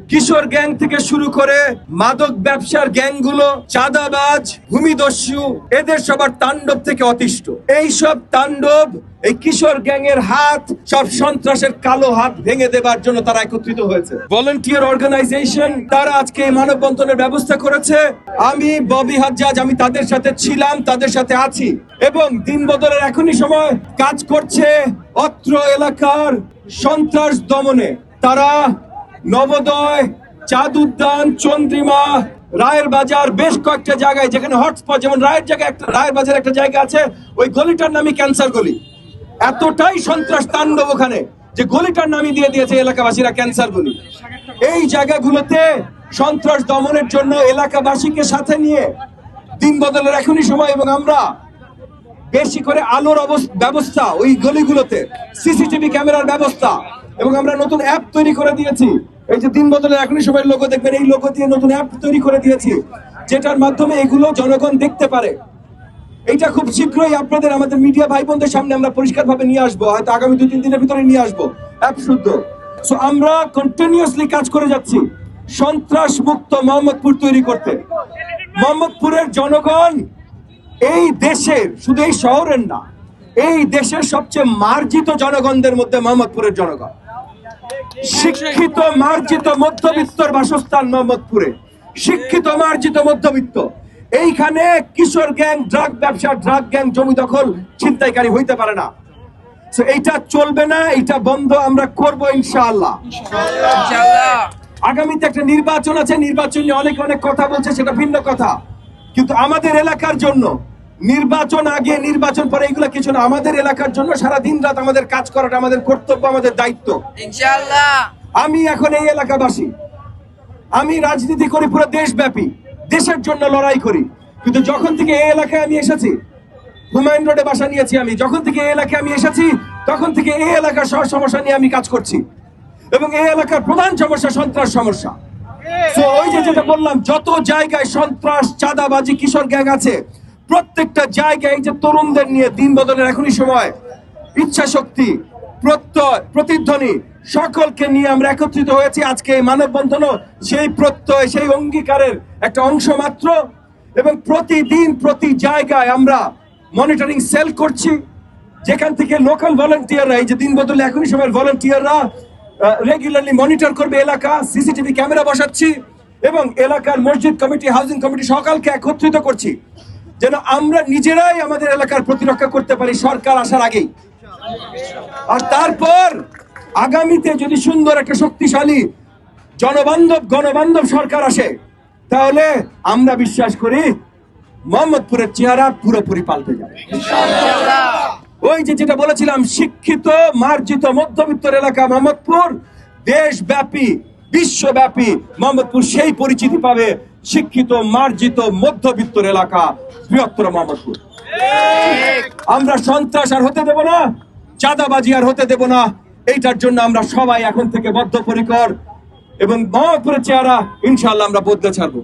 কিশোর gang থেকে শুরু করে মাদক ব্যবসার গ্যাংগুলো, চাঁদাবাজ, ভূমিদস্যু, এদের সবার তাণ্ডব থেকে অতিষ্ঠ। এই সব তাণ্ডব, এই কিশোর গ্যাংয়ের হাত, সব সন্ত্রাসের কালো হাত ভেঙে দেবার জন্য তারা একত্রিত হয়েছে। ভলান্টিয়ার অর্গানাইজেশন তারা আজকে এই মানববন্ধনের ব্যবস্থা করেছে। আমি ববি হাজ্জাজ, আমি তাদের সাথে ছিলাম, তাদের সাথে আছি এবং দিন বদলের এখনই সময় কাজ করছে অত্র এলাকার সন্ত্রাস দমনে। তারা নবোদয়, চাঁদ উদ্যান, চন্দ্রিমা, রায়ের বাজার, বেশ কয়েকটা জায়গায় যেখানে হটস্পট, যেমন রায়ের বাজার একটা জায়গা আছে, ওই গলিটার নামই ক্যান্সার গলি। এতটাই সন্ত্রাস তাণ্ডব ওখানে যে গলিটার নামই দিয়ে দিয়েছে এলাকাবাসীরা ক্যান্সার গলি। এই জায়গাগুলোতে সন্ত্রাস দমনের জন্য এলাকাবাসীকে সাথে নিয়ে দিন বদলের এখনই সময় এবং আমরা বেশি করে আলোর ব্যবস্থা, ওই গলিগুলোতে সিসিটিভি ক্যামেরার ব্যবস্থা, এবং আমরা নতুন অ্যাপ তৈরি করে দিয়েছি। এই যে দিন বদলের এখনই সময় লোগো দেখবেন, এই লোগো দিয়ে নতুন অ্যাপ তৈরি করে দিয়েছি, যেটার মাধ্যমে এগুলো জনগণ দেখতে পারে। এইটা খুব শীঘ্রই আপনাদের, আমাদের মিডিয়া ভাই বোনদের সামনে আমরা পরিষ্কারভাবে নিয়ে আসবো, হয়তো আগামী 2-3 দিনের ভিতরে নিয়ে আসবো অ্যাপ শুদ্ধ। সো আমরা কন্টিনিউয়াসলি কাজ করে যাচ্ছি সন্ত্রাস মুক্ত মোহাম্মদপুর তৈরি করতে। মোহাম্মদপুরের জনগণ এই দেশের, শুধু এই শহরের না, এই দেশের সবচেয়ে মার্জিত জনগণদের মধ্যে মোহাম্মদপুরের জনগণ। শিক্ষিত মার্জিত মধ্যবিত্তর বাসস্থান মোহাম্মদপুরে, শিক্ষিত মার্জিত মধ্যবিত্ত। এইখানে কিশোর গ্যাং, ড্রাগ ব্যবসা, ড্রাগ গ্যাং, জমি দখল, ছিনতাইকারী হইতে পারে না। এইটা চলবে না, এটা বন্ধ আমরা করব ইনশাআল্লাহ। আগামীতে একটা নির্বাচন আছে, নির্বাচন নিয়ে অনেক কথা বলছে, সেটা ভিন্ন কথা, কিন্তু আমাদের এলাকার জন্য নির্বাচন আগে নির্বাচন পরে এগুলো কিছু না। আমাদের এলাকার জন্য সারা দিন রাত আমাদের কাজ করাটা আমাদের কর্তব্য, আমাদের দায়িত্ব ইনশাআল্লাহ। আমি এখন এই এলাকাবাসী, আমি রাজনীতি করি পুরো দেশব্যাপী, দেশের জন্য লড়াই করি, কিন্তু যখন থেকে এই এলাকায় আমি এসেছি, হুমায়ুন রোডে বাসা নিয়েছি আমি, যখন থেকে এই এলাকায় আমি এসেছি তখন থেকে এই এলাকার সব সমস্যা নিয়ে আমি কাজ করছি, এবং এই এলাকার প্রধান সমস্যা সন্ত্রাস সমস্যা। তো ওই যে যেটা বললাম, যত জায়গায় সন্ত্রাস, চাঁদাবাজি, কিশোর গ্যাং আছে, প্রত্যেকটা জায়গায় এই যে তরুণদের নিয়ে দিন বদলের এখনই সময়, ইচ্ছা শক্তি, প্রত্যয়, প্রতিধ্বনি, সকলকে নিয়ে আমরা একত্রিত হয়েছি। আজকে এই মানববন্ধনও সেই প্রত্যয়, সেই অঙ্গীকারের একটা অংশ মাত্র। এবং প্রতিদিন প্রতি জায়গায় আমরা মনিটরিং সেল করছি, যেখান থেকে লোকাল ভলান্টিয়াররা, এই যে দিন বদলে এখনই সময় ভলান্টিয়াররা রেগুলারলি মনিটর করবে এলাকা, সিসিটিভি ক্যামেরা বসাচ্ছি এবং এলাকার মসজিদ কমিটি, হাউজিং কমিটি সকালকে একত্রিত করছি, যেন আমরা নিজেরাই আমাদের এলাকার প্রতিরক্ষা করতে পারি সরকার আসার আগেই। আর তারপর আগামীতে যদি সুন্দর একটা শক্তিশালী গণবান্ধব সরকার আসে, তাহলে আমরা বিশ্বাস করি মোহাম্মদপুরের চেহারা পুরোপুরি পাল্টে যাবে। ওই যে যেটা বলেছিলাম, শিক্ষিত মার্জিত মধ্যবিত্তের এলাকা মোহাম্মদপুর, দেশব্যাপী বিশ্বব্যাপী মোহাম্মদপুর সেই পরিচিতি পাবে, শিক্ষিত মার্জিত মধ্যবিত্তের এলাকা বৃহত্তর মোহাম্মদপুর। আমরা সন্ত্রাস আর হতে দেব না, চাঁদাবাজি আর হতে দেব না। এইটার জন্য আমরা সবাই এখন থেকে বদ্ধপরিকর, এবং মোহাম্মদপুরের চেহারা ইনশাআল্লাহ আমরা বদলে ছাড়বো।